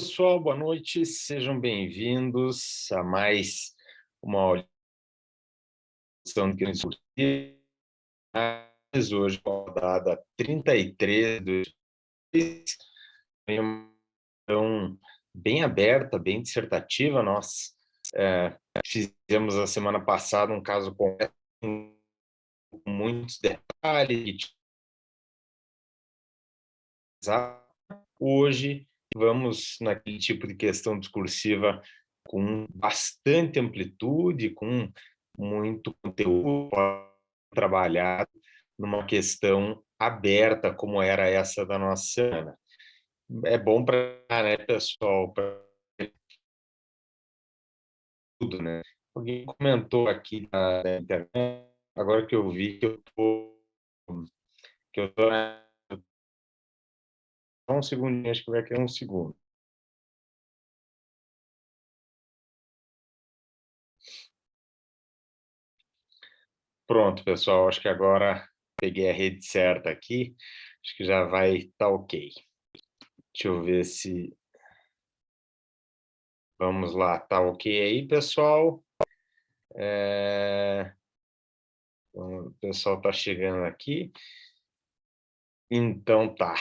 Pessoal, boa noite, sejam bem-vindos a mais uma audição de Crimes Esportivos. Hoje, rodada 33 do então, bem aberta, bem dissertativa. Nós fizemos a semana passada um caso com muitos detalhes. Hoje, vamos naquele tipo de questão discursiva com bastante amplitude, com muito conteúdo trabalhado numa questão aberta, como era essa da nossa semana. É bom para, né, pessoal, para tudo, né? Alguém comentou aqui na internet, agora que eu vi que eu tô, só um segundinho, acho que vai querer um segundo. Pronto, pessoal, acho que agora peguei a rede certa aqui, acho que já vai estar ok. Deixa eu ver se... Vamos lá, tá ok aí, pessoal? O pessoal está chegando aqui. Então tá.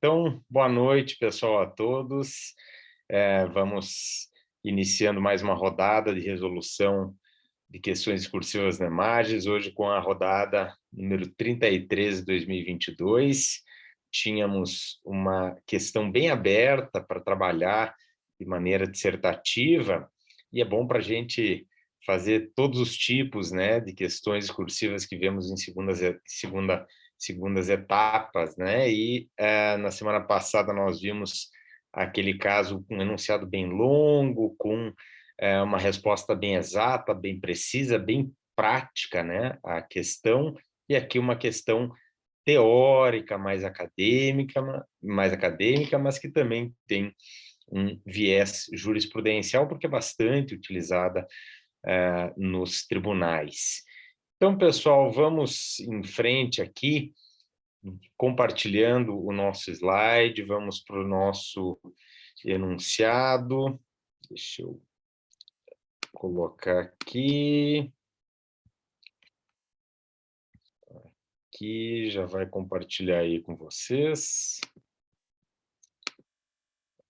Então, boa noite, pessoal, a todos. Vamos iniciando mais uma rodada de resolução de questões discursivas na Imagens, hoje com a rodada número 33 de 2022. Tínhamos uma questão bem aberta para trabalhar de maneira dissertativa, e é bom para a gente fazer todos os tipos, né, de questões discursivas que vemos em segundas etapas, né, e na semana passada nós vimos aquele caso com um enunciado bem longo, com uma resposta bem exata, bem precisa, bem prática, né, a questão, e aqui uma questão teórica, mais acadêmica, mas que também tem um viés jurisprudencial, porque é bastante utilizada nos tribunais. Então, pessoal, vamos em frente aqui, compartilhando o nosso slide, vamos para o nosso enunciado. Deixa eu colocar aqui. Aqui, já vai compartilhar aí com vocês.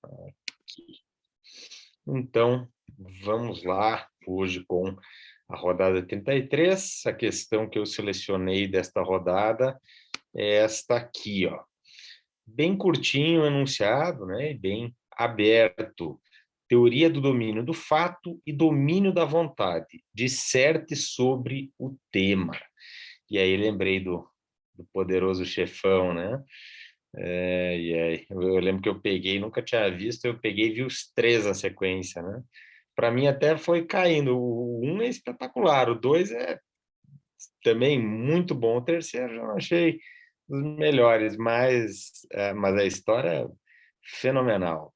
Aqui. Então, vamos lá, hoje com a rodada 33. A questão que eu selecionei desta rodada é esta aqui, ó. Bem curtinho o enunciado, né? Bem aberto. Teoria do domínio do fato e domínio da vontade. Disserte sobre o tema. E aí lembrei do Poderoso Chefão, né? Eu lembro que eu peguei, nunca tinha visto, eu peguei e vi os três na sequência, né? Para mim até foi caindo. O um é espetacular, o dois é também muito bom, o terceiro eu achei os melhores, mas a história é fenomenal.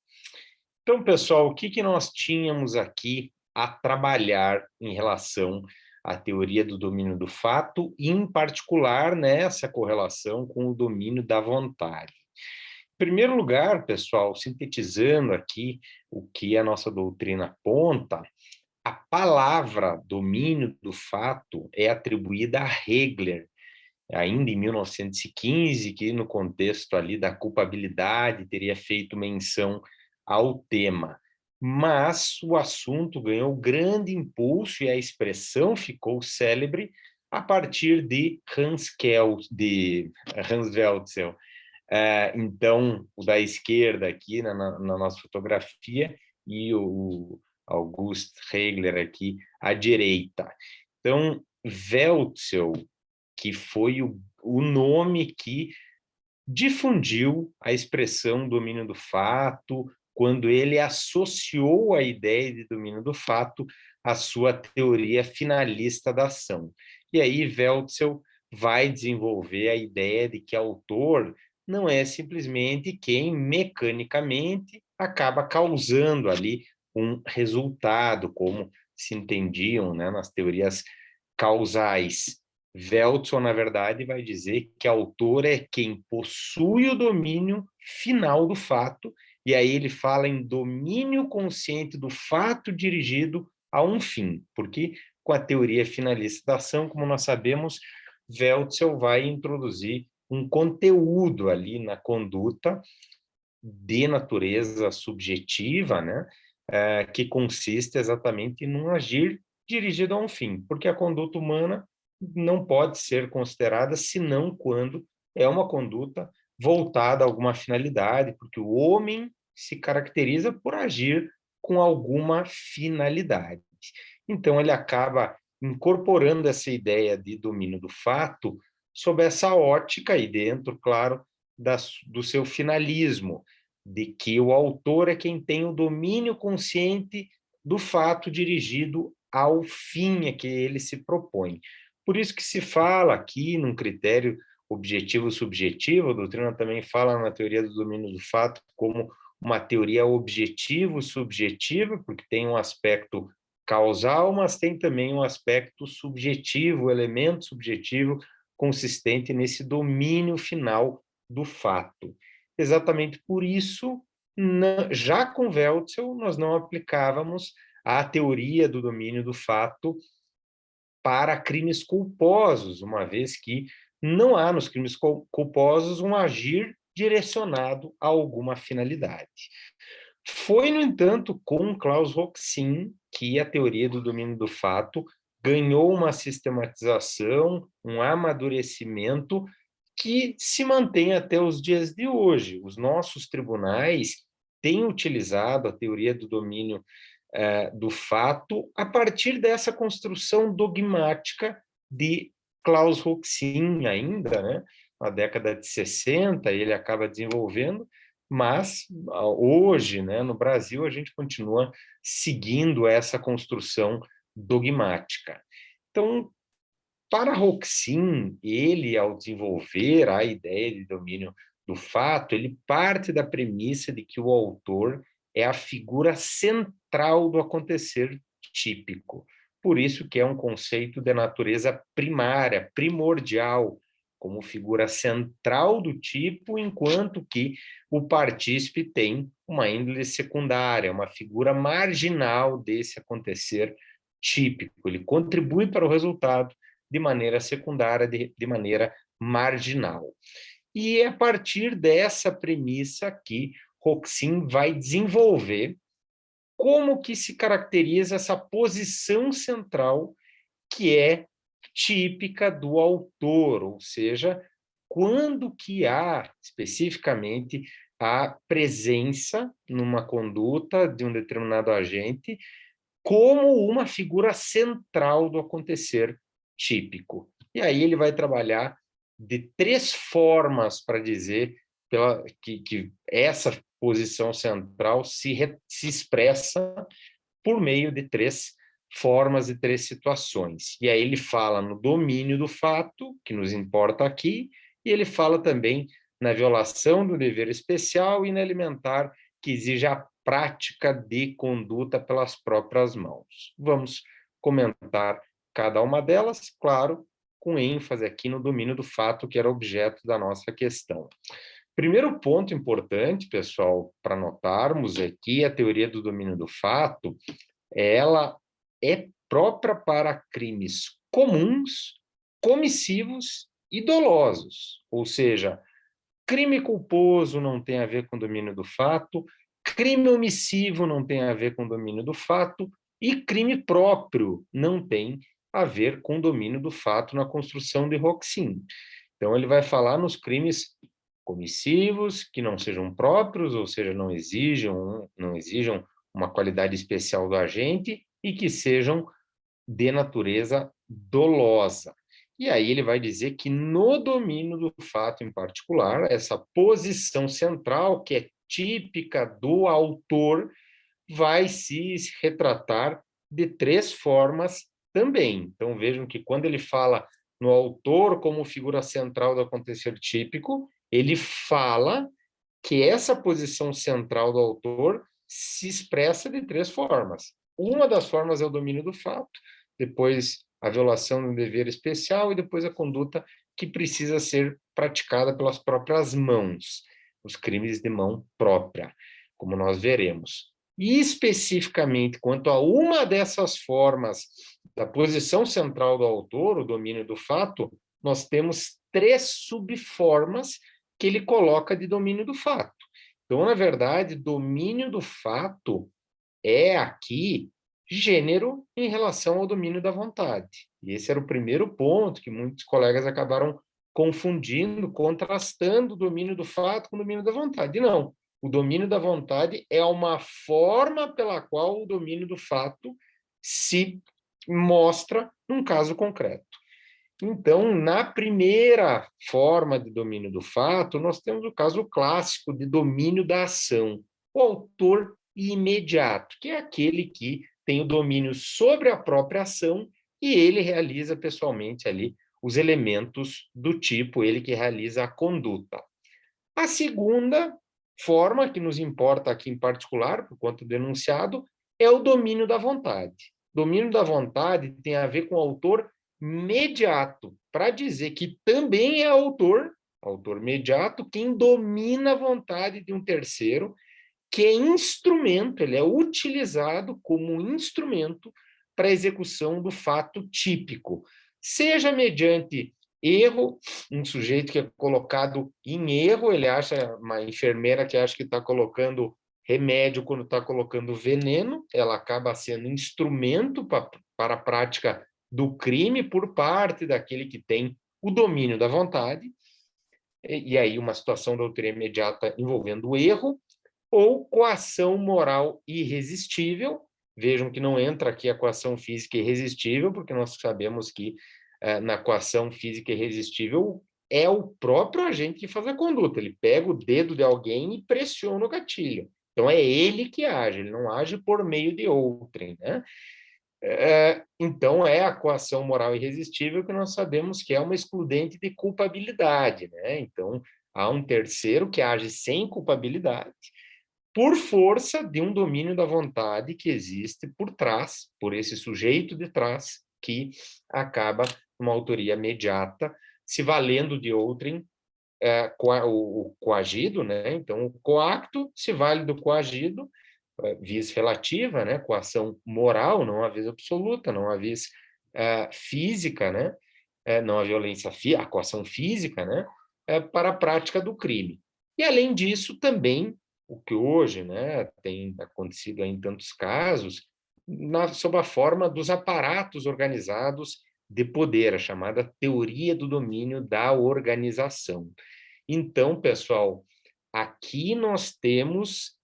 Então, pessoal, o que que nós tínhamos aqui a trabalhar em relação à teoria do domínio do fato, e, em particular, nessa correlação com o domínio da vontade? Em primeiro lugar, pessoal, sintetizando aqui o que a nossa doutrina aponta, a palavra domínio do fato é atribuída a Hegel, ainda em 1915, que no contexto ali da culpabilidade teria feito menção ao tema. Mas o assunto ganhou grande impulso e a expressão ficou célebre a partir de Hans Welzel. Então, o da esquerda aqui na nossa fotografia e o August Hegler aqui à direita. Então, Welzel, que foi o nome que difundiu a expressão domínio do fato, quando ele associou a ideia de domínio do fato à sua teoria finalista da ação. E aí Welzel vai desenvolver a ideia de que autor não é simplesmente quem mecanicamente acaba causando ali um resultado, como se entendiam, né, nas teorias causais. Veltson, na verdade, vai dizer que autor é quem possui o domínio final do fato e aí ele fala em domínio consciente do fato dirigido a um fim, porque com a teoria finalista da ação, como nós sabemos, Weltzel vai introduzir um conteúdo ali na conduta de natureza subjetiva, né, que consiste exatamente num agir dirigido a um fim, porque a conduta humana não pode ser considerada senão quando é uma conduta voltada a alguma finalidade, porque o homem se caracteriza por agir com alguma finalidade. Então, ele acaba incorporando essa ideia de domínio do fato sob essa ótica e dentro, claro, do seu finalismo, de que o autor é quem tem o domínio consciente do fato dirigido ao fim a que ele se propõe. Por isso que se fala aqui num critério objetivo-subjetivo, a doutrina também fala na teoria do domínio do fato como uma teoria objetivo-subjetiva, porque tem um aspecto causal, mas tem também um aspecto subjetivo, elemento subjetivo consistente nesse domínio final do fato. Exatamente por isso, já com Weltzel, nós não aplicávamos a teoria do domínio do fato para crimes culposos, uma vez que não há nos crimes culposos um agir direcionado a alguma finalidade. Foi, no entanto, com Klaus Roxin que a teoria do domínio do fato ganhou uma sistematização, um amadurecimento que se mantém até os dias de hoje. Os nossos tribunais têm utilizado a teoria do domínio do fato a partir dessa construção dogmática de Klaus Roxin ainda, né? Na década de 60, ele acaba desenvolvendo, mas hoje, né, no Brasil, a gente continua seguindo essa construção dogmática. Então, para Roxin, ele, ao desenvolver a ideia de domínio do fato, ele parte da premissa de que o autor é a figura central do acontecer típico. Por isso que é um conceito de natureza primária, primordial, como figura central do tipo, enquanto que o partícipe tem uma índole secundária, uma figura marginal desse acontecer típico. Ele contribui para o resultado de maneira secundária, de maneira marginal. E é a partir dessa premissa que Roxin vai desenvolver como que se caracteriza essa posição central que é típica do autor, ou seja, quando que há especificamente a presença numa conduta de um determinado agente como uma figura central do acontecer típico. E aí ele vai trabalhar de três formas para dizer que essa posição central se expressa por meio de três formas e três situações. E aí ele fala no domínio do fato, que nos importa aqui, e ele fala também na violação do dever especial e na alimentar, que exige a prática de conduta pelas próprias mãos. Vamos comentar cada uma delas, claro, com ênfase aqui no domínio do fato, que era objeto da nossa questão. Primeiro ponto importante, pessoal, para notarmos é que a teoria do domínio do fato, ela é própria para crimes comuns, comissivos e dolosos, ou seja, crime culposo não tem a ver com domínio do fato, crime omissivo não tem a ver com domínio do fato e crime próprio não tem a ver com domínio do fato na construção de Roxin. Então, ele vai falar nos crimes comissivos, que não sejam próprios, ou seja, não exijam uma qualidade especial do agente e que sejam de natureza dolosa. E aí ele vai dizer que no domínio do fato em particular, essa posição central, que é típica do autor, vai se retratar de três formas também. Então vejam que quando ele fala no autor como figura central do acontecer típico, ele fala que essa posição central do autor se expressa de três formas. Uma das formas é o domínio do fato, depois a violação do dever especial e depois a conduta que precisa ser praticada pelas próprias mãos, os crimes de mão própria. como nós veremos. E especificamente quanto a uma dessas formas da posição central do autor, o domínio do fato, nós temos 3 subformas que ele coloca de domínio do fato. Então, na verdade, domínio do fato é aqui gênero em relação ao domínio da vontade. E esse era o primeiro ponto que muitos colegas acabaram confundindo, contrastando o domínio do fato com o domínio da vontade. Não, o domínio da vontade é uma forma pela qual o domínio do fato se mostra num caso concreto. Então, na primeira forma de domínio do fato, nós temos o caso clássico de domínio da ação, o autor imediato, que é aquele que tem o domínio sobre a própria ação e ele realiza pessoalmente ali os elementos do tipo, ele que realiza a conduta. A segunda forma, que nos importa aqui em particular, por conta do enunciado, é o domínio da vontade. Domínio da vontade tem a ver com o autor mediato, para dizer que também é autor mediato, quem domina a vontade de um terceiro, que é instrumento, ele é utilizado como instrumento para a execução do fato típico, seja mediante erro, um sujeito que é colocado em erro, ele acha, uma enfermeira que acha que está colocando remédio quando está colocando veneno, ela acaba sendo instrumento para a prática do crime por parte daquele que tem o domínio da vontade, e aí uma situação da autoria imediata envolvendo o erro, ou coação moral irresistível. Vejam que não entra aqui a coação física irresistível, porque nós sabemos que na coação física irresistível é o próprio agente que faz a conduta. Ele pega o dedo de alguém e pressiona o gatilho. Então, é ele que age, ele não age por meio de outrem, né? Então, é a coação moral irresistível que nós sabemos que é uma excludente de culpabilidade, né? Então, há um terceiro que age sem culpabilidade, por força de um domínio da vontade que existe por trás, por esse sujeito de trás, que acaba uma autoria imediata, se valendo de outrem, o coagido, né? Então, o coacto se vale do coagido, vis relativa, né? Coação moral, não a vis absoluta, não a vis física, né? Não a violência, a coação física, né? Para a prática do crime. E, além disso, também o que hoje, né, tem acontecido em tantos casos, sob a forma dos aparatos organizados de poder, a chamada teoria do domínio da organização. Então, pessoal, aqui nós temos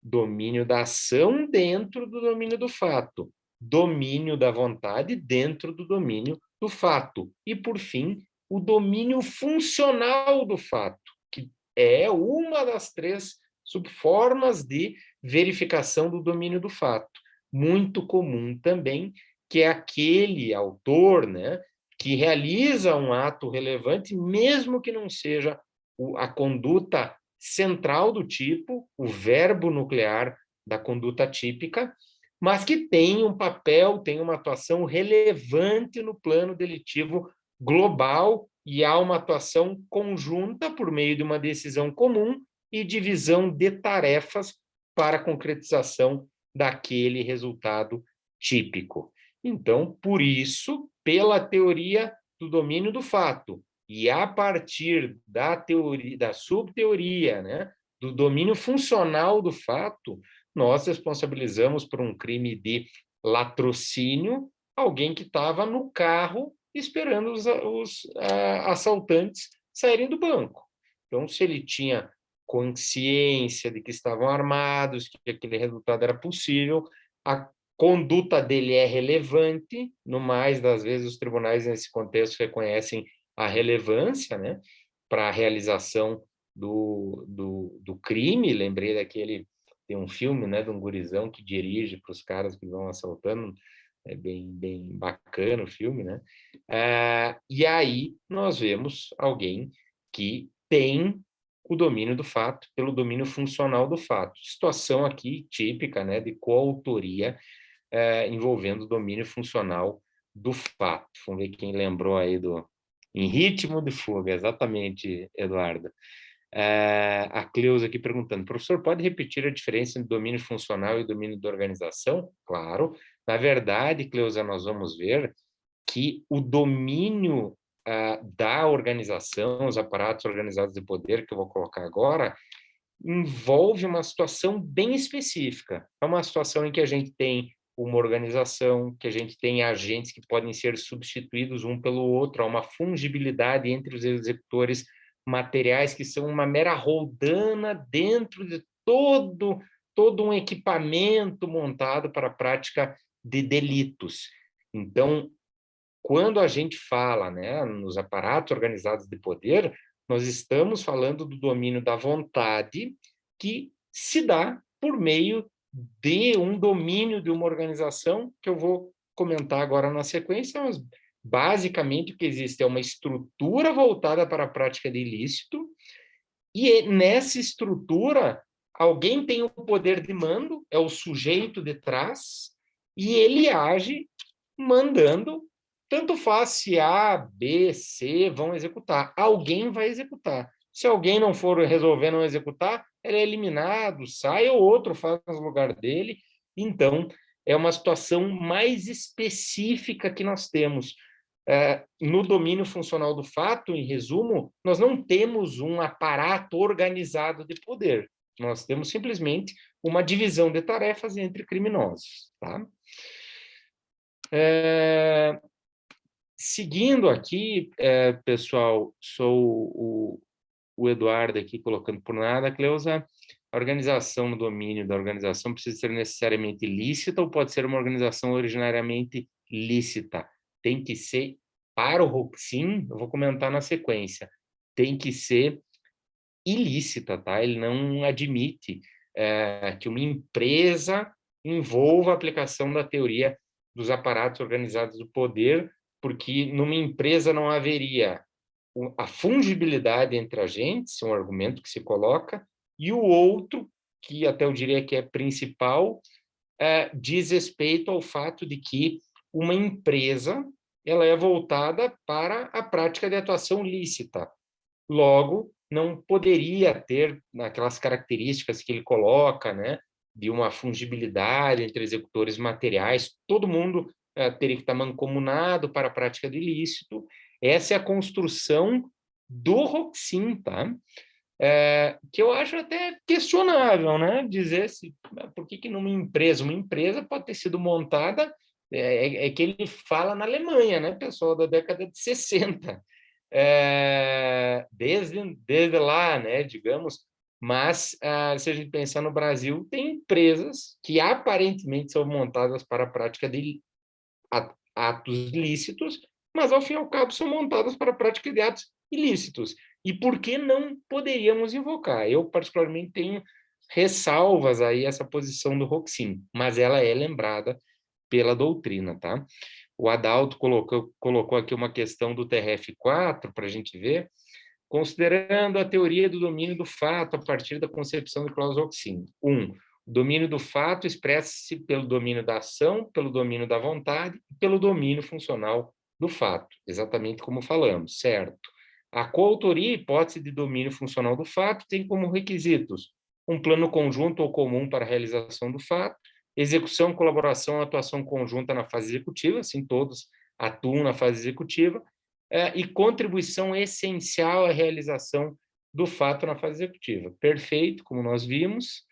domínio da ação dentro do domínio do fato, domínio da vontade dentro do domínio do fato, e, por fim, o domínio funcional do fato, que é uma das 3 subformas de verificação do domínio do fato, muito comum também, que é aquele autor, né, que realiza um ato relevante, mesmo que não seja a conduta central do tipo, o verbo nuclear da conduta típica, mas que tem um papel, tem uma atuação relevante no plano delitivo global, e há uma atuação conjunta por meio de uma decisão comum e divisão de tarefas para a concretização daquele resultado típico. Então, por isso, pela teoria do domínio do fato, e a partir da teoria, da subteoria, né, do domínio funcional do fato, nós responsabilizamos por um crime de latrocínio alguém que estava no carro esperando os assaltantes saírem do banco. Então, se ele tinha consciência de que estavam armados, que aquele resultado era possível, a conduta dele é relevante, no mais das vezes os tribunais nesse contexto reconhecem a relevância, né, para a realização do crime. Lembrei daquele, tem um filme, né, de um gurizão que dirige para os caras que vão assaltando, é bem bacana o filme, né? E aí nós vemos alguém que tem o domínio do fato, pelo domínio funcional do fato. Situação aqui típica, né, de coautoria envolvendo o domínio funcional do fato. Vamos ver quem lembrou aí do Em Ritmo de Fuga, exatamente, Eduardo. A Cleusa aqui perguntando, professor, pode repetir a diferença entre domínio funcional e domínio da organização? Claro. Na verdade, Cleusa, nós vamos ver que o domínio da organização, os aparatos organizados de poder, que eu vou colocar agora, envolve uma situação bem específica. É uma situação em que a gente tem uma organização, que a gente tem agentes que podem ser substituídos um pelo outro, há uma fungibilidade entre os executores materiais que são uma mera roldana dentro de todo um equipamento montado para a prática de delitos. Então, quando a gente fala, né, nos aparatos organizados de poder, nós estamos falando do domínio da vontade que se dá por meio de um domínio de uma organização, que eu vou comentar agora na sequência, mas basicamente o que existe é uma estrutura voltada para a prática de ilícito, e nessa estrutura alguém tem o poder de mando, é o sujeito de trás, e ele age mandando, tanto faz se A, B, C vão executar. Alguém vai executar. Se alguém não for resolver não executar, ele é eliminado, sai ou outro faz no lugar dele. Então, é uma situação mais específica que nós temos. No domínio funcional do fato, em resumo, nós não temos um aparato organizado de poder. Nós temos simplesmente uma divisão de tarefas entre criminosos. Tá? Seguindo aqui, pessoal, sou o Eduardo aqui colocando por nada, Cleusa, a organização no domínio da organização precisa ser necessariamente lícita ou pode ser uma organização originariamente lícita? Tem que ser, para o Roxin, eu vou comentar na sequência, tem que ser ilícita, tá? Ele não admite que uma empresa envolva a aplicação da teoria dos aparatos organizados do poder, porque numa empresa não haveria a fungibilidade entre agentes, é um argumento que se coloca, e o outro, que até eu diria que é principal, diz respeito ao fato de que uma empresa ela é voltada para a prática de atuação lícita. Logo, não poderia ter aquelas características que ele coloca, né, de uma fungibilidade entre executores materiais, todo mundo teria que estar mancomunado para a prática do ilícito. Essa é a construção do Roxin, tá? Que eu acho até questionável, né? Dizer se, por que numa empresa, uma empresa pode ter sido montada, que ele fala na Alemanha, né, pessoal, da década de 60, desde lá, né, digamos, mas se a gente pensar no Brasil, tem empresas que aparentemente são montadas para a prática de atos lícitos, mas ao fim e ao cabo são montadas para a prática de atos ilícitos. E por que não poderíamos invocar? Eu, particularmente, tenho ressalvas aí essa posição do Roxin, mas ela é lembrada pela doutrina, tá? O Adalto colocou aqui uma questão do TRF4 para a gente ver, considerando a teoria do domínio do fato a partir da concepção de Klaus Roxin. O domínio do fato expressa-se pelo domínio da ação, pelo domínio da vontade e pelo domínio funcional do fato, exatamente como falamos, certo? A coautoria e hipótese de domínio funcional do fato tem como requisitos um plano conjunto ou comum para a realização do fato, execução, colaboração, atuação conjunta na fase executiva, assim todos atuam na fase executiva, e contribuição essencial à realização do fato na fase executiva. Perfeito, como nós vimos.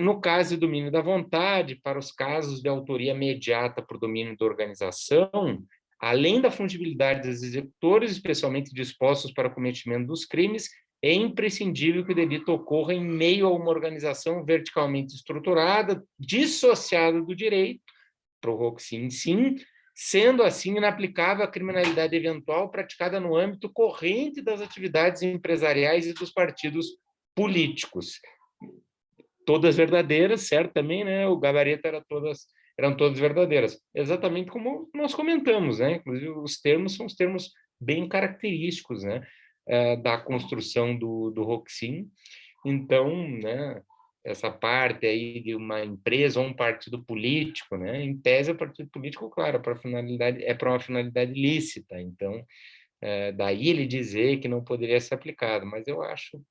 No caso do domínio da vontade, para os casos de autoria imediata por domínio da organização, além da fungibilidade dos executores, especialmente dispostos para o cometimento dos crimes, é imprescindível que o delito ocorra em meio a uma organização verticalmente estruturada, dissociada do direito, para o Roxin, sim, sendo assim inaplicável a criminalidade eventual praticada no âmbito corrente das atividades empresariais e dos partidos políticos. Todas verdadeiras, certo também, né? O gabarito eram todas verdadeiras. Exatamente como nós comentamos, né? Inclusive, os termos são os termos bem característicos, né? Da construção do Roxin. Então, né? Essa parte aí de uma empresa ou um partido político, né? Em tese, o partido político, claro, para uma finalidade lícita. Então, daí ele dizer que não poderia ser aplicado, mas eu acho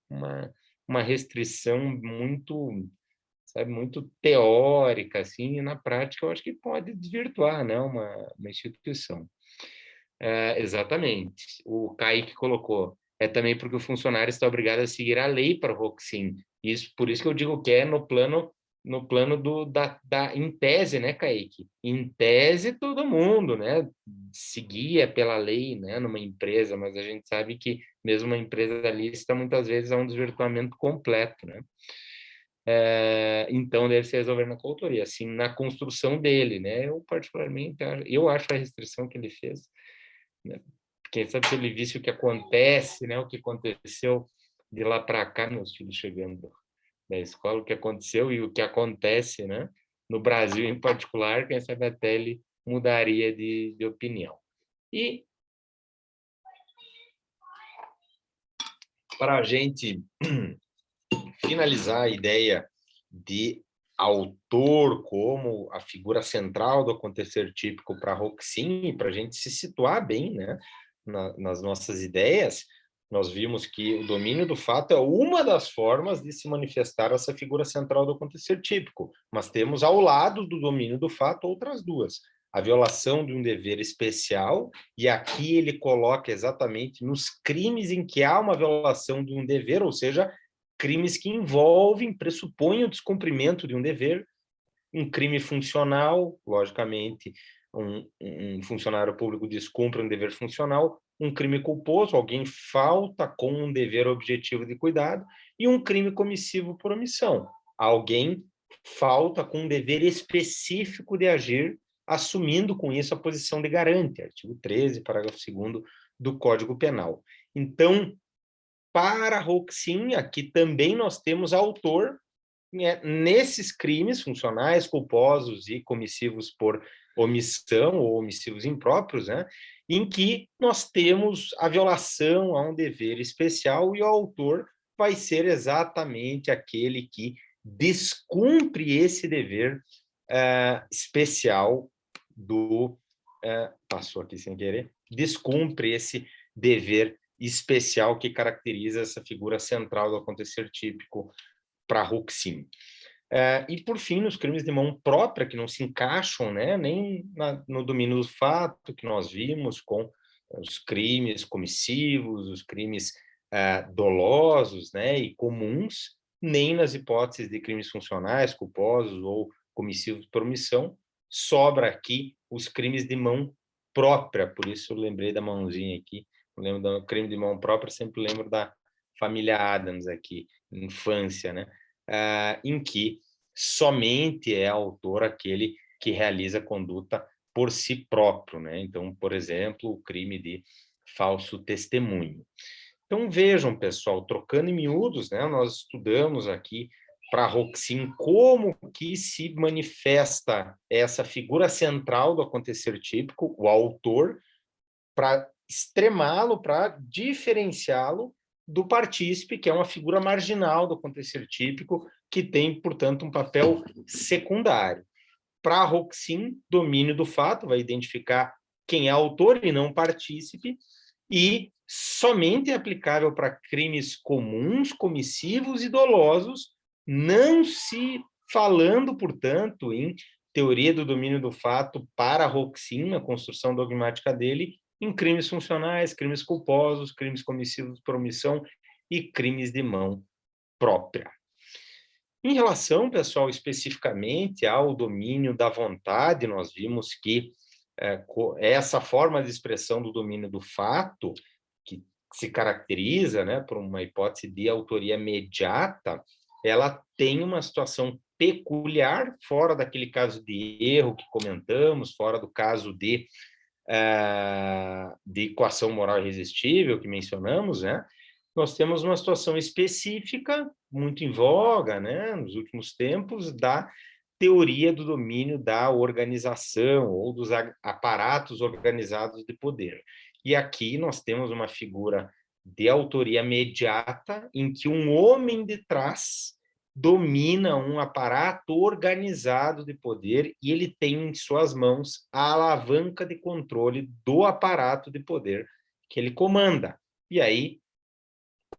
uma restrição muito, sabe, muito teórica, assim, e na prática eu acho que pode desvirtuar, né, uma instituição. Exatamente. O Kaique colocou. É também porque o funcionário está obrigado a seguir a lei para o Roxin. Isso, por isso que eu digo que é no plano em tese, né, Kaique? Em tese, todo mundo, né, seguia pela lei, né, numa empresa, mas a gente sabe que mesmo uma empresa lícita, muitas vezes há um desvirtuamento completo, né? Então deve se resolver na coautoria, assim, na construção dele, né? Eu particularmente, eu acho a restrição que ele fez, né? Quem sabe se ele visse o que acontece, né? O que aconteceu de lá para cá, meus filhos chegando da escola, o que aconteceu e o que acontece, né? No Brasil em particular, quem sabe até ele mudaria de opinião. E para a gente finalizar a ideia de autor como a figura central do acontecer típico para Roxin, para a gente se situar bem, né, nas nossas ideias, nós vimos que o domínio do fato é uma das formas de se manifestar essa figura central do acontecer típico, mas temos ao lado do domínio do fato outras duas. A violação de um dever especial, e aqui ele coloca exatamente nos crimes em que há uma violação de um dever, ou seja, crimes que envolvem, pressupõem o descumprimento de um dever, um crime funcional, logicamente, um funcionário público descumpre um dever funcional, um crime culposo, alguém falta com um dever objetivo de cuidado, e um crime comissivo por omissão, alguém falta com um dever específico de agir, assumindo com isso a posição de garante, artigo 13, parágrafo 2º do Código Penal. Então, para Roxin, aqui também nós temos autor, né, nesses crimes funcionais, culposos e comissivos por omissão ou omissivos impróprios, né, em que nós temos a violação a um dever especial e o autor vai ser exatamente aquele que descumpre esse dever especial passou aqui sem querer, descumpre esse dever especial que caracteriza essa figura central do acontecer típico para Roxin. E, por fim, nos crimes de mão própria, que não se encaixam, né, nem no domínio do fato que nós vimos com os crimes comissivos, os crimes dolosos, né, e comuns, nem nas hipóteses de crimes funcionais, culposos ou comissivos por omissão, sobra aqui os crimes de mão própria, por isso eu lembrei da mãozinha aqui, eu lembro do crime de mão própria, sempre lembro da família Adams aqui, infância, né, em que somente é autor aquele que realiza a conduta por si próprio, né? Então, por exemplo, o crime de falso testemunho. Então, vejam, pessoal, trocando em miúdos, né? Nós estudamos aqui para Roxin como que se manifesta essa figura central do acontecer típico, o autor, para extremá-lo, para diferenciá-lo do partícipe, que é uma figura marginal do acontecer típico, que tem, portanto, um papel secundário. Para Roxin, domínio do fato, vai identificar quem é autor e não partícipe, e somente é aplicável para crimes comuns, comissivos e dolosos, não se falando, portanto, em teoria do domínio do fato para Roxin, a construção dogmática dele, em crimes funcionais, crimes culposos, crimes comissivos por omissão e crimes de mão própria. Em relação, pessoal, especificamente ao domínio da vontade, nós vimos que essa forma de expressão do domínio do fato, que se caracteriza, né, por uma hipótese de autoria imediata, ela tem uma situação peculiar, fora daquele caso de erro que comentamos, fora do caso de coação moral irresistível que mencionamos, né? Nós temos uma situação específica, muito em voga, né, nos últimos tempos, da teoria do domínio da organização ou dos aparatos organizados de poder. E aqui nós temos uma figura de autoria imediata em que um homem de trás domina um aparato organizado de poder e ele tem em suas mãos a alavanca de controle do aparato de poder que ele comanda. E aí,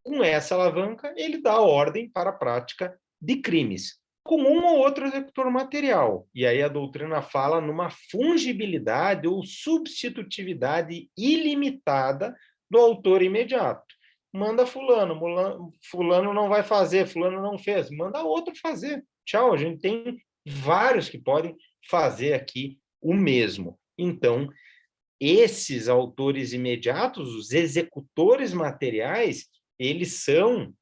com essa alavanca, ele dá ordem para a prática de crimes, com um ou outro executor material. E aí a doutrina fala numa fungibilidade ou substitutividade ilimitada do autor imediato. Manda fulano, fulano não vai fazer, fulano não fez, manda outro fazer. Tchau, a gente tem vários que podem fazer aqui o mesmo. Então, esses autores imediatos, os executores materiais, eles são,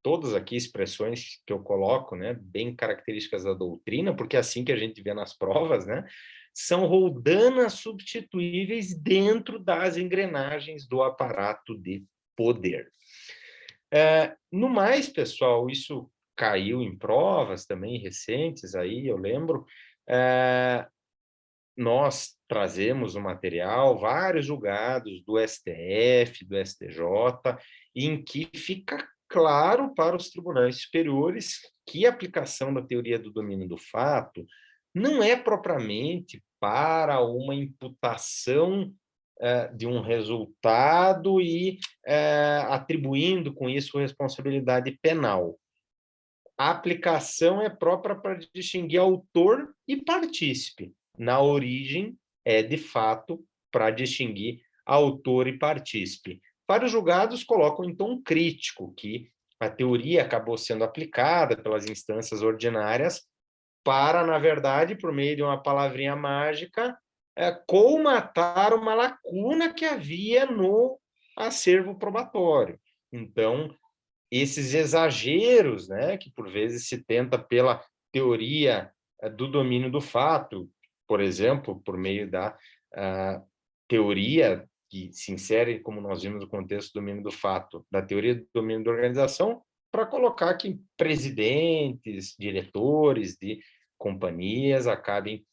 todas aqui expressões que eu coloco, né, bem características da doutrina, porque é assim que a gente vê nas provas, né, são roldanas substituíveis dentro das engrenagens do aparato de poder. No mais, pessoal, isso caiu em provas também recentes, aí eu lembro, nós trazemos o material, vários julgados do STF, do STJ, em que fica claro para os tribunais superiores que a aplicação da teoria do domínio do fato não é propriamente para uma imputação de um resultado e atribuindo com isso responsabilidade penal. A aplicação é própria para distinguir autor e partícipe. Na origem, é, de fato, para distinguir autor e partícipe. Vários julgados colocam, então, um crítico, que a teoria acabou sendo aplicada pelas instâncias ordinárias para, na verdade, por meio de uma palavrinha mágica, colmatar uma lacuna que havia no acervo probatório. Então, esses exageros, né, que por vezes se tenta pela teoria do domínio do fato, por exemplo, por meio da teoria que se insere, como nós vimos no contexto do domínio do fato, da teoria do domínio da organização, para colocar que presidentes, diretores de companhias acabem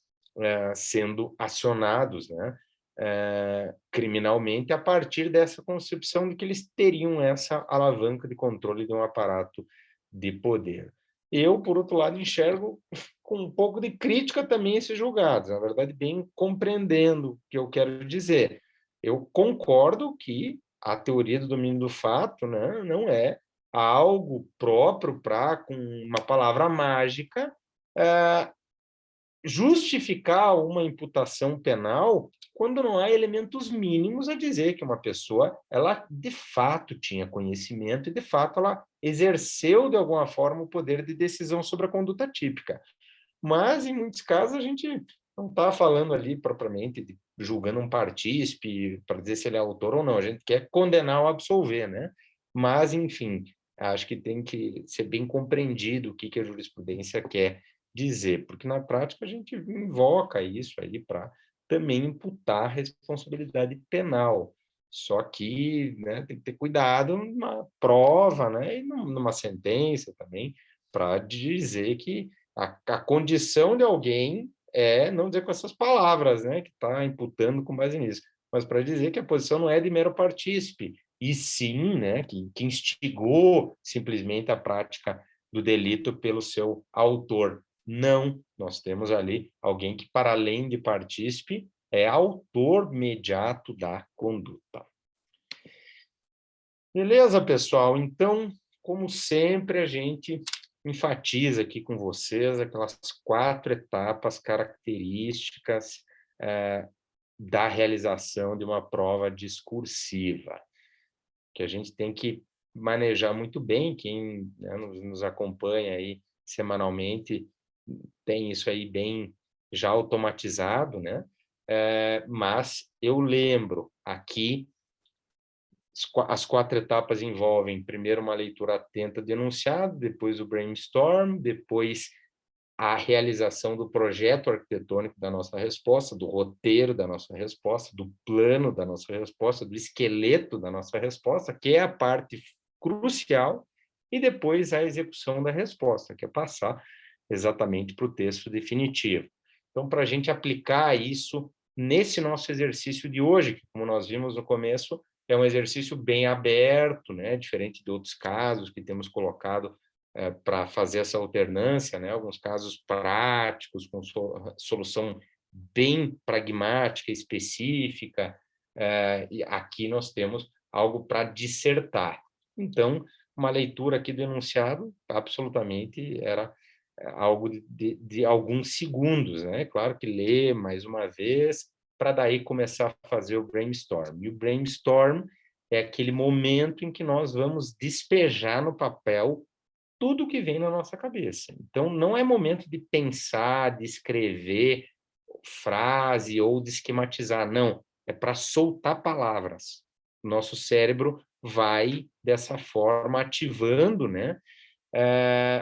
sendo acionados, né, criminalmente a partir dessa concepção de que eles teriam essa alavanca de controle de um aparato de poder. Eu, por outro lado, enxergo com um pouco de crítica também esses julgados, na verdade, bem compreendendo o que eu quero dizer. Eu concordo que a teoria do domínio do fato, né, não é algo próprio para, com uma palavra mágica, justificar uma imputação penal quando não há elementos mínimos a dizer que uma pessoa, ela de fato tinha conhecimento e de fato ela exerceu de alguma forma o poder de decisão sobre a conduta típica. Mas em muitos casos a gente não está falando ali propriamente de julgando um partícipe para dizer se ele é autor ou não, a gente quer condenar ou absolver, né? Mas, enfim, acho que tem que ser bem compreendido o que a jurisprudência quer dizer, porque na prática a gente invoca isso aí para também imputar responsabilidade penal. Só que, né, tem que ter cuidado numa prova, né, e numa sentença também, para dizer que a condição de alguém é não dizer com essas palavras, né, que está imputando com base nisso, mas para dizer que a posição não é de mero partícipe, e sim, né, que instigou simplesmente a prática do delito pelo seu autor. Não, nós temos ali alguém que, para além de partícipe, é autor imediato da conduta. Beleza, pessoal? Então, como sempre, a gente enfatiza aqui com vocês aquelas 4 etapas características da realização de uma prova discursiva, que a gente tem que manejar muito bem. Quem, né, nos acompanha aí semanalmente tem isso aí bem já automatizado, né? Mas eu lembro aqui, as 4 etapas envolvem, primeiro, uma leitura atenta do enunciado, depois o brainstorm, depois a realização do projeto arquitetônico da nossa resposta, do roteiro da nossa resposta, do plano da nossa resposta, do esqueleto da nossa resposta, que é a parte crucial, e depois a execução da resposta, que é passar exatamente para o texto definitivo. Então, para a gente aplicar isso nesse nosso exercício de hoje, que, como nós vimos no começo, é um exercício bem aberto, né? Diferente de outros casos que temos colocado para fazer essa alternância, né? Alguns casos práticos, com solução bem pragmática, específica, e aqui nós temos algo para dissertar. Então, uma leitura aqui do enunciado, absolutamente, era algo de alguns segundos, né? Claro que ler mais uma vez, para daí começar a fazer o brainstorm. E o brainstorm é aquele momento em que nós vamos despejar no papel tudo que vem na nossa cabeça. Então, não é momento de pensar, de escrever frase ou de esquematizar, não. É para soltar palavras. Nosso cérebro vai, dessa forma, ativando, né,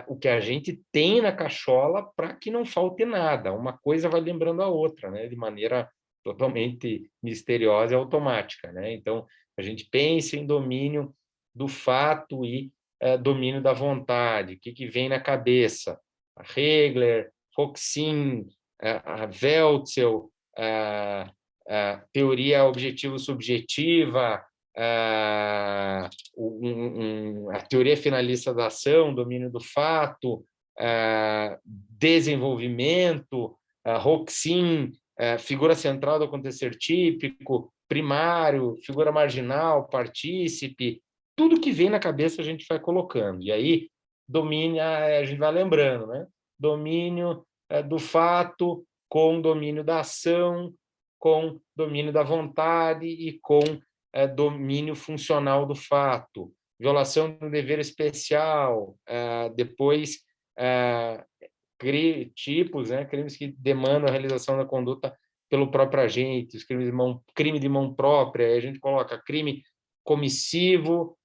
o que a gente tem na cachola para que não falte nada. Uma coisa vai lembrando a outra, né, de maneira totalmente misteriosa e automática, né? Então, a gente pensa em domínio do fato e domínio da vontade. O que vem na cabeça? A Hegel, Hoxin, a Welzel, a teoria objetivo-subjetiva, a teoria finalista da ação, domínio do fato, desenvolvimento, Hoxin, figura central do acontecer típico, primário, figura marginal, partícipe, tudo que vem na cabeça a gente vai colocando. E aí, domínio, a gente vai lembrando, né? Domínio do fato com domínio da ação, com domínio da vontade e com domínio funcional do fato, violação do dever especial, depois tipos, né, crimes que demandam a realização da conduta pelo próprio agente, os crimes crime de mão própria, aí a gente coloca crime comissivo,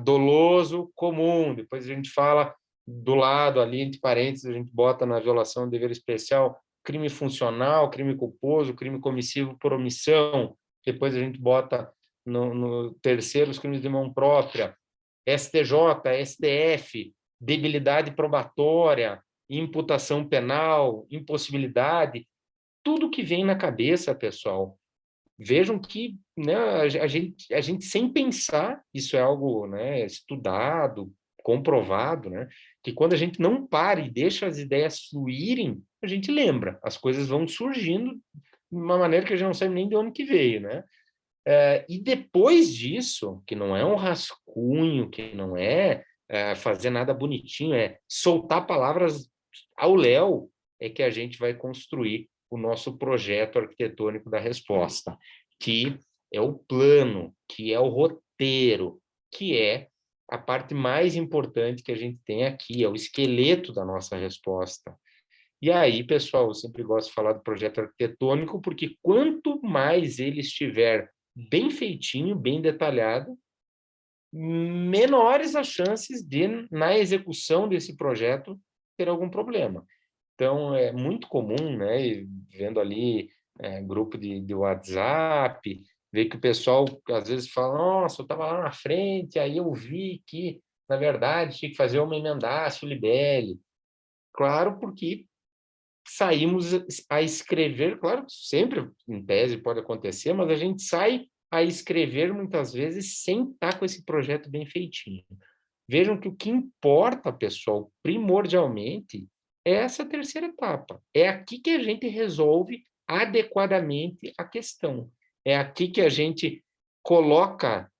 doloso, comum, depois a gente fala do lado ali, entre parênteses, a gente bota na violação do dever especial crime funcional, crime culposo, crime comissivo por omissão, depois a gente bota no terceiro os crimes de mão própria, STJ, STF, debilidade probatória, imputação penal, impossibilidade, tudo que vem na cabeça, pessoal. Vejam que, né, a gente sem pensar, isso é algo, né, estudado, comprovado, né, que quando a gente não para e deixa as ideias fluírem, a gente lembra, as coisas vão surgindo de uma maneira que a gente não sabe nem de onde que veio, né? E depois disso, que não é um rascunho, que não é fazer nada bonitinho, é soltar palavras ao léu, é que a gente vai construir o nosso projeto arquitetônico da resposta, que é o plano, que é o roteiro, que é a parte mais importante que a gente tem aqui, é o esqueleto da nossa resposta. E aí, pessoal, eu sempre gosto de falar do projeto arquitetônico, porque quanto mais ele estiver bem feitinho, bem detalhado, menores as chances de, na execução desse projeto, ter algum problema. Então, é muito comum, né, vendo ali grupo de WhatsApp, ver que o pessoal às vezes fala, nossa, eu estava lá na frente, aí eu vi que, na verdade, tinha que fazer uma emendaço libelle. Claro, porque saímos a escrever, claro, sempre em tese pode acontecer, mas a gente sai a escrever muitas vezes sem estar com esse projeto bem feitinho. Vejam que o que importa, pessoal, primordialmente, é essa terceira etapa. É aqui que a gente resolve adequadamente a questão. É aqui que a gente coloca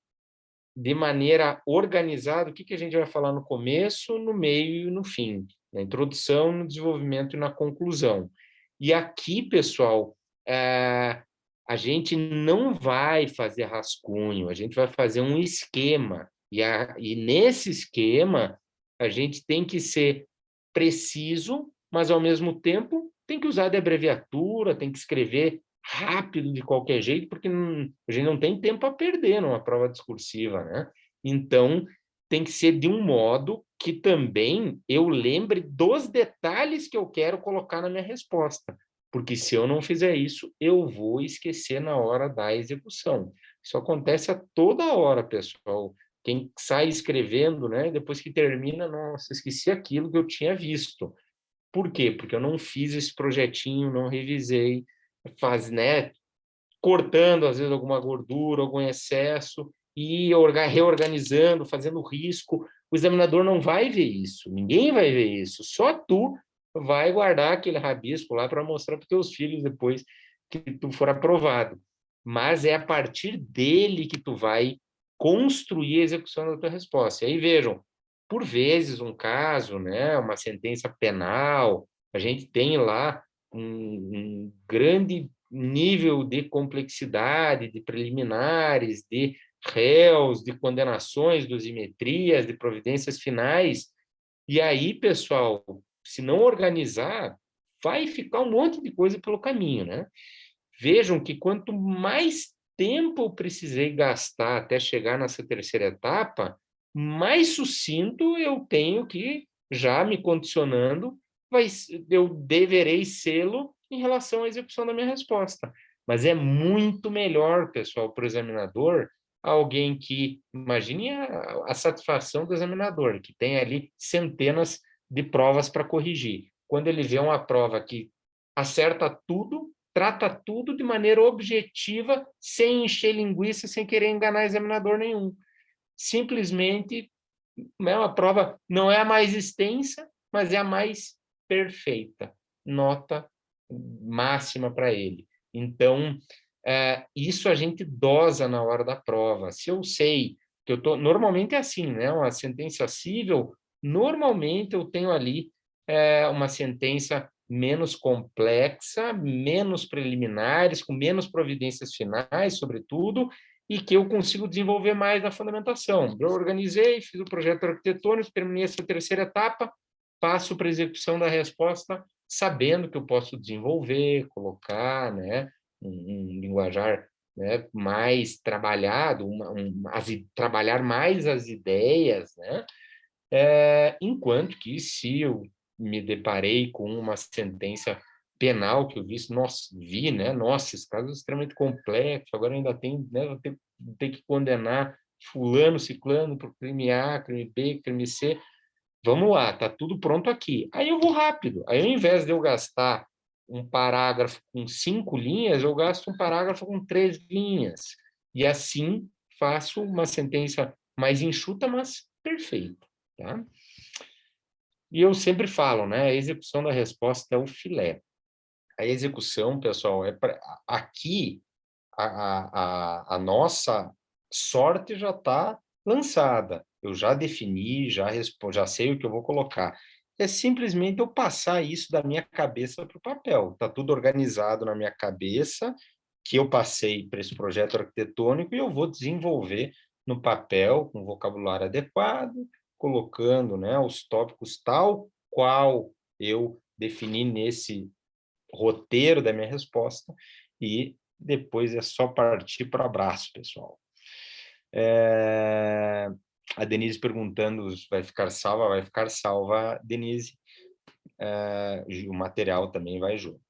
de maneira organizada o que a gente vai falar no começo, no meio e no fim, na introdução, no desenvolvimento e na conclusão. E aqui, pessoal, a gente não vai fazer rascunho, a gente vai fazer um esquema. E nesse esquema, a gente tem que ser preciso, mas, ao mesmo tempo, tem que usar de abreviatura, tem que escrever rápido de qualquer jeito, porque a gente não tem tempo a perder numa prova discursiva, né? Então, tem que ser de um modo que também eu lembre dos detalhes que eu quero colocar na minha resposta, porque se eu não fizer isso, eu vou esquecer na hora da execução. Isso acontece a toda hora, pessoal. Quem sai escrevendo, né? Depois que termina, nossa, esqueci aquilo que eu tinha visto. Por quê? Porque eu não fiz esse projetinho, não revisei, né? Cortando, às vezes, alguma gordura, algum excesso, e reorganizando, fazendo risco. O examinador não vai ver isso, ninguém vai ver isso, só tu vai guardar aquele rabisco lá para mostrar para os teus filhos depois que tu for aprovado. mas é a partir dele que tu vai construir a execução da tua resposta. E aí vejam, por vezes um caso, né, uma sentença penal, a gente tem lá um grande nível de complexidade, de preliminares, de réus, de condenações, dosimetrias, de providências finais. E aí, pessoal, se não organizar, vai ficar um monte de coisa pelo caminho, né? Vejam que quanto mais tempo eu precisei gastar até chegar nessa terceira etapa, mais sucinto eu tenho que, já me condicionando, eu deverei sê-lo em relação à execução da minha resposta. Mas é muito melhor, pessoal, para o examinador, alguém que, imagine a satisfação do examinador, que tem ali centenas de provas para corrigir. Quando ele vê uma prova que acerta tudo, trata tudo de maneira objetiva, sem encher linguiça, sem querer enganar examinador nenhum. Simplesmente, né, a prova não é a mais extensa, mas é a mais perfeita. Nota máxima para ele. Então, isso a gente dosa na hora da prova. Se eu sei que eu tô, normalmente é assim, né? Uma sentença civil, normalmente eu tenho ali uma sentença menos complexa, menos preliminares, com menos providências finais, sobretudo, e que eu consigo desenvolver mais na fundamentação. Eu organizei, fiz o projeto arquitetônico, terminei essa terceira etapa, passo para a execução da resposta, sabendo que eu posso desenvolver, colocar, né, um linguajar, né, mais trabalhado, trabalhar mais as ideias, né, enquanto que se eu me deparei com uma sentença penal que eu vi, né? Nossa, esse caso é extremamente complexo, agora ainda tem, né? Vou ter que condenar fulano, ciclano por crime A, crime B, crime C. Vamos lá, tá tudo pronto aqui. Aí eu vou rápido. Aí, ao invés de eu gastar um parágrafo com 5 linhas, eu gasto um parágrafo com 3 linhas. E assim faço uma sentença mais enxuta, mas perfeita, tá? E eu sempre falo, né? A execução da resposta é o filé. A execução, pessoal, aqui a nossa sorte já está lançada. Eu já defini, já sei o que eu vou colocar. É simplesmente eu passar isso da minha cabeça para o papel. Está tudo organizado na minha cabeça, que eu passei para esse projeto arquitetônico e eu vou desenvolver no papel, com vocabulário adequado, colocando, né, os tópicos tal qual eu defini nesse roteiro da minha resposta e depois é só partir para o abraço, pessoal. A Denise perguntando se vai ficar salva, Denise. O material também vai junto.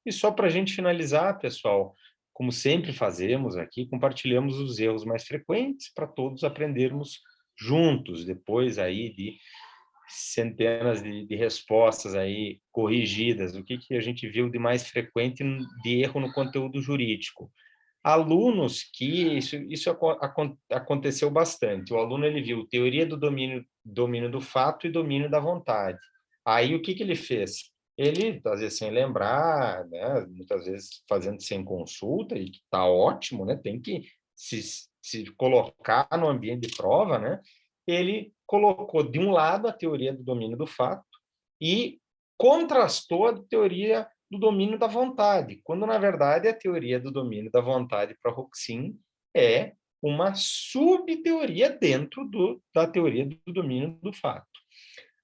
E só para a gente finalizar, pessoal, como sempre fazemos aqui, compartilhamos os erros mais frequentes para todos aprendermos juntos, depois aí de centenas de respostas aí corrigidas. O que a gente viu de mais frequente de erro no conteúdo jurídico? Alunos que isso aconteceu bastante. O aluno ele viu teoria do domínio do fato e domínio da vontade. Aí o que ele fez? Ele, às vezes, sem lembrar, né? Muitas vezes fazendo sem consulta, e que está ótimo, né? Tem que se colocar no ambiente de prova, né? Ele colocou de um lado a teoria do domínio do fato e contrastou a teoria do domínio da vontade, quando, na verdade, a teoria do domínio da vontade para Roxin é uma subteoria dentro da teoria do domínio do fato.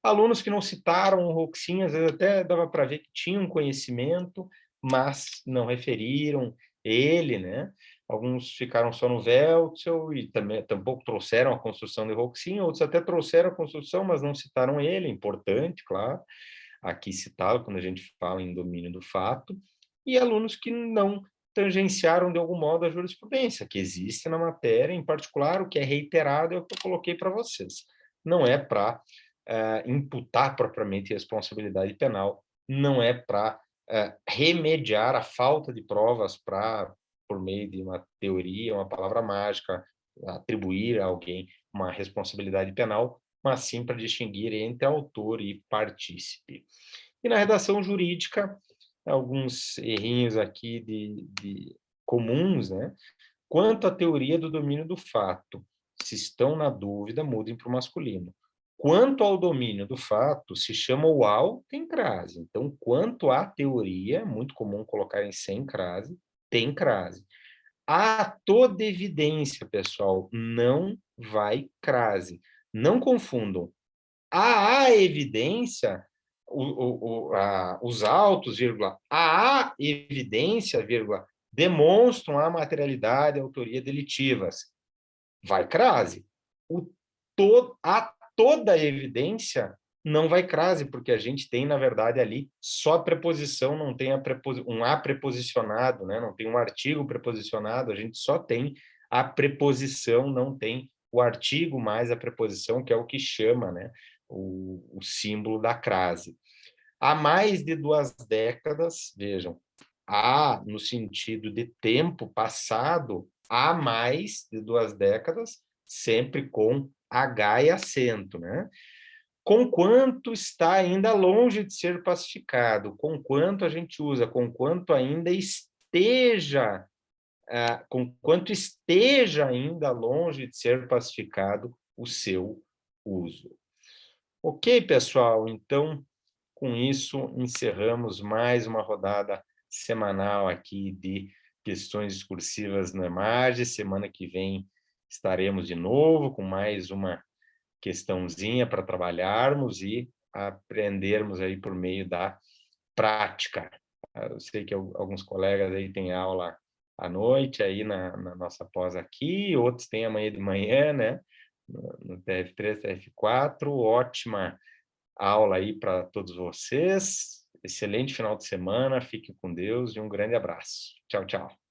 Alunos que não citaram o Roxin, às vezes até dava para ver que tinham conhecimento, mas não referiram ele, né? Alguns ficaram só no Welzel e também tampouco trouxeram a construção de Roxin, outros até trouxeram a construção, mas não citaram ele, importante, claro, aqui citá-lo quando a gente fala em domínio do fato, e alunos que não tangenciaram de algum modo a jurisprudência, que existe na matéria, em particular, o que é reiterado é o que eu coloquei para vocês. Não é para imputar propriamente responsabilidade penal, não é para remediar a falta de provas por meio de uma teoria, uma palavra mágica, atribuir a alguém uma responsabilidade penal, mas sim para distinguir entre autor e partícipe. E na redação jurídica, alguns errinhos aqui de comuns, né? Quanto à teoria do domínio do fato, se estão na dúvida, mudem para o masculino. Quanto ao domínio do fato, se chama o ao, tem crase. Então, quanto à teoria, é muito comum colocar em sem crase, tem crase. Há toda evidência, pessoal, não vai crase. Não confundam. A evidência, os autos, vírgula, a evidência, vírgula, demonstram a materialidade e a autoria delitivas. Vai crase. Toda evidência não vai crase, porque a gente tem, na verdade, ali só a preposição, não tem um a preposicionado, né? Não tem um artigo preposicionado, a gente só tem a preposição, não tem o artigo mais a preposição, que é o que chama, né? O símbolo da crase. Há mais de 2 décadas, vejam, há no sentido de tempo passado, há mais de 2 décadas, sempre com H e acento, né? Conquanto está ainda longe de ser pacificado, conquanto a gente usa, conquanto ainda esteja, conquanto esteja ainda longe de ser pacificado o seu uso. Ok, pessoal? Então, com isso, encerramos mais uma rodada semanal aqui de questões discursivas no EMAGE. Semana que vem estaremos de novo com mais uma questãozinha para trabalharmos e aprendermos aí por meio da prática. Eu sei que alguns colegas aí têm aula à noite aí na nossa pós aqui, outros têm amanhã de manhã, né? No TF3, TF4, ótima aula aí para todos vocês. Excelente final de semana, fique com Deus e um grande abraço. Tchau, tchau.